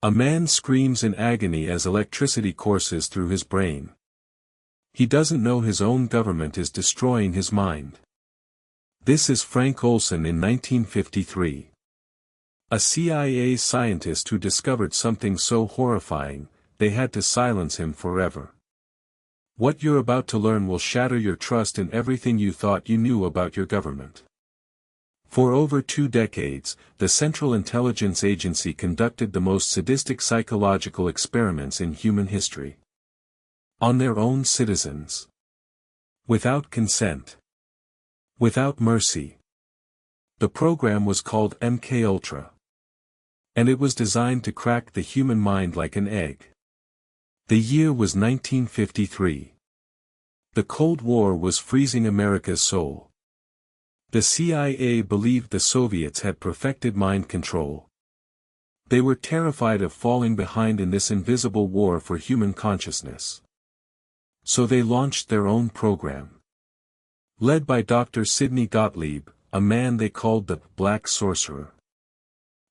A man screams in agony as electricity courses through his brain. He doesn't know his own government is destroying his mind. This is Frank Olson in 1953. A CIA scientist who discovered something so horrifying, they had to silence him forever. What you're about to learn will shatter your trust in everything you thought you knew about your government. For over 2 decades, the Central Intelligence Agency conducted the most sadistic psychological experiments in human history. On their own citizens. Without consent. Without mercy. The program was called MKUltra. And it was designed to crack the human mind like an egg. The year was 1953. The Cold War was freezing America's soul. The CIA believed the Soviets had perfected mind control. They were terrified of falling behind in this invisible war for human consciousness. So they launched their own program. Led by Dr. Sidney Gottlieb, a man they called the Black Sorcerer.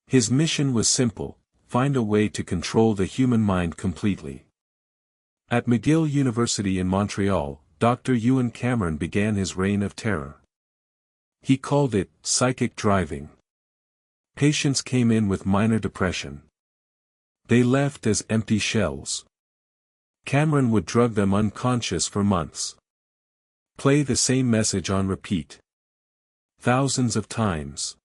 His mission was simple: find a way to control the human mind completely. At McGill University in Montreal, Dr. Ewan Cameron began his reign of terror. He called it psychic driving. Patients came in with minor depression. They left as empty shells. Cameron would drug them unconscious for months. Play the same message on repeat. Thousands of times.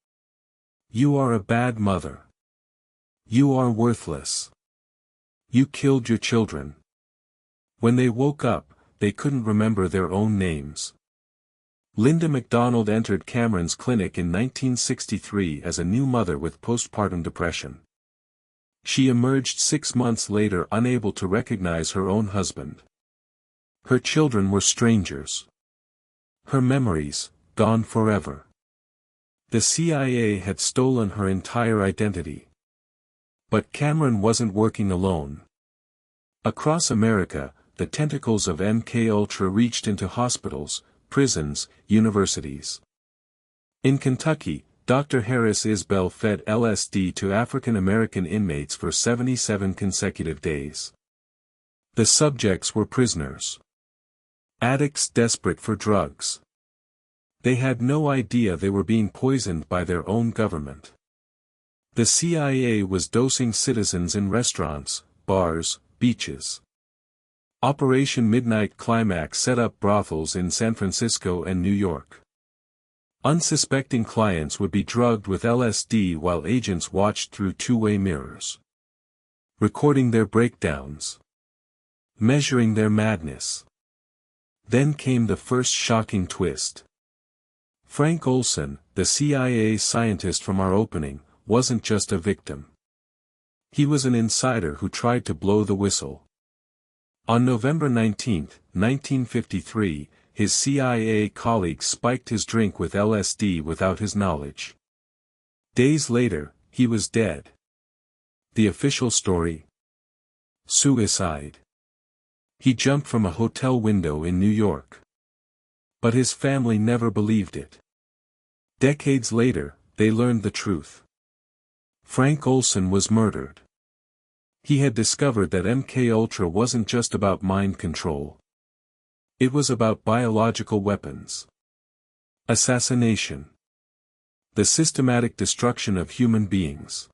You are a bad mother. You are worthless. You killed your children. When they woke up, they couldn't remember their own names. Linda MacDonald entered Cameron's clinic in 1963 as a new mother with postpartum depression. She emerged 6 months later unable to recognize her own husband. Her children were strangers. Her memories, gone forever. The CIA had stolen her entire identity. But Cameron wasn't working alone. Across America, the tentacles of MKUltra reached into hospitals, prisons, universities. In Kentucky, Dr. Harris Isbell fed LSD to African American inmates for 77 consecutive days. The subjects were prisoners. Addicts desperate for drugs. They had no idea they were being poisoned by their own government. The CIA was dosing citizens in restaurants, bars, beaches. Operation Midnight Climax set up brothels in San Francisco and New York. Unsuspecting clients would be drugged with LSD while agents watched through two-way mirrors. Recording their breakdowns. Measuring their madness. Then came the first shocking twist. Frank Olson, the CIA scientist from our opening, wasn't just a victim. He was an insider who tried to blow the whistle. On November 19, 1953, his CIA colleague spiked his drink with LSD without his knowledge. Days later, he was dead. The official story? Suicide. He jumped from a hotel window in New York. But his family never believed it. Decades later, they learned the truth. Frank Olson was murdered. He had discovered that MKUltra wasn't just about mind control. It was about biological weapons. Assassination. The systematic destruction of human beings.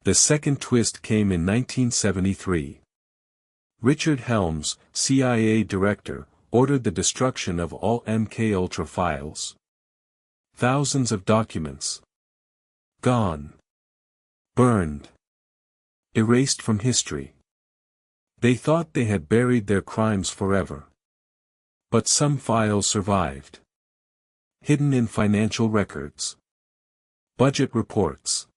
The second twist came in 1973. Richard Helms, CIA director, ordered the destruction of all MKUltra files. Thousands of documents. Gone. Burned. Erased from history. They thought they had buried their crimes forever. But some files survived. Hidden in financial records. Budget reports.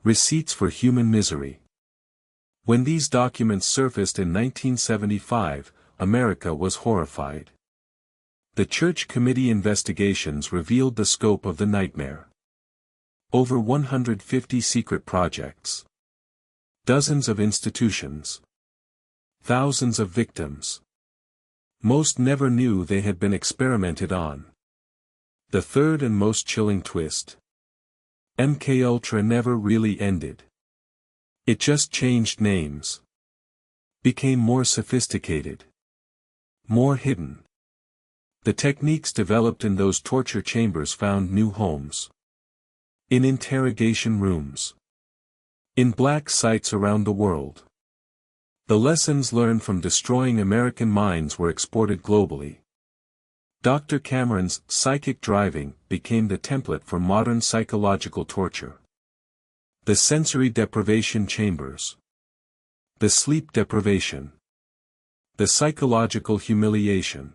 Receipts for human misery. When these documents surfaced in 1975, America was horrified. The Church Committee investigations revealed the scope of the nightmare. Over 150 secret projects. Dozens of institutions. Thousands of victims. Most never knew they had been experimented on. The third and most chilling twist. MKUltra never really ended. It just changed names. Became more sophisticated. More hidden. The techniques developed in those torture chambers found new homes. In interrogation rooms. In black sites around the world. The lessons learned from destroying American minds were exported globally. Dr. Cameron's psychic driving became the template for modern psychological torture. The sensory deprivation chambers. The sleep deprivation. The psychological humiliation.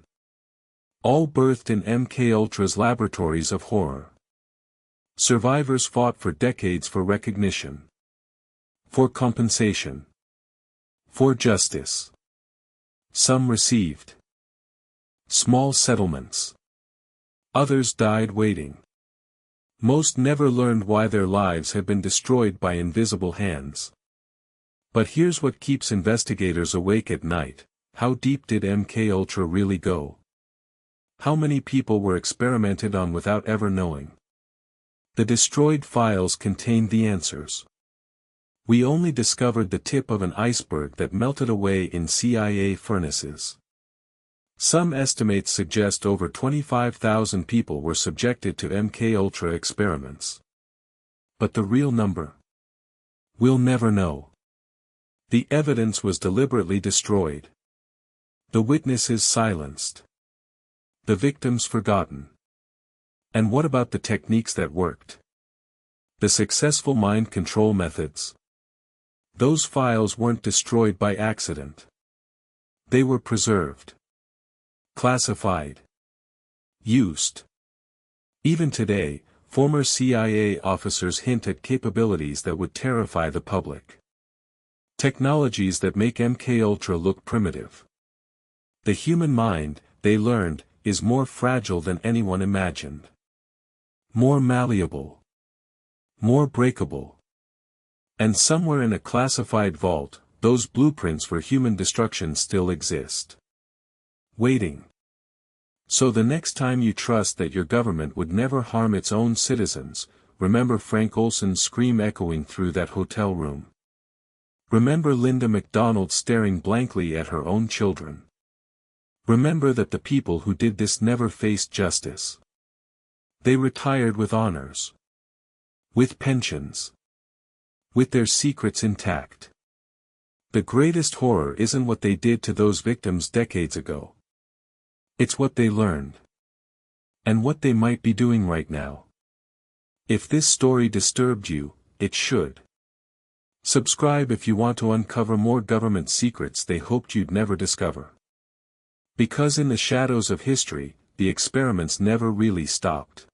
All birthed in MKUltra's laboratories of horror. Survivors fought for decades for recognition. For compensation. For justice. Some received small settlements. Others died waiting. Most never learned why their lives had been destroyed by invisible hands. But here's what keeps investigators awake at night: how deep did MKUltra really go? How many people were experimented on without ever knowing? The destroyed files contained the answers. We only discovered the tip of an iceberg that melted away in CIA furnaces. Some estimates suggest over 25,000 people were subjected to MKUltra experiments. But the real number? We'll never know. The evidence was deliberately destroyed. The witnesses silenced. The victims forgotten. And what about the techniques that worked? The successful mind control methods? Those files weren't destroyed by accident. They were preserved. Classified. Used. Even today, former CIA officers hint at capabilities that would terrify the public. Technologies that make MKUltra look primitive. The human mind, they learned, is more fragile than anyone imagined. More malleable. More breakable. And somewhere in a classified vault, those blueprints for human destruction still exist. Waiting. So the next time you trust that your government would never harm its own citizens, remember Frank Olson's scream echoing through that hotel room. Remember Linda McDonald staring blankly at her own children. Remember that the people who did this never faced justice. They retired with honors. With pensions. With their secrets intact. The greatest horror isn't what they did to those victims decades ago. It's what they learned. And what they might be doing right now. If this story disturbed you, it should. Subscribe if you want to uncover more government secrets they hoped you'd never discover. Because in the shadows of history, the experiments never really stopped.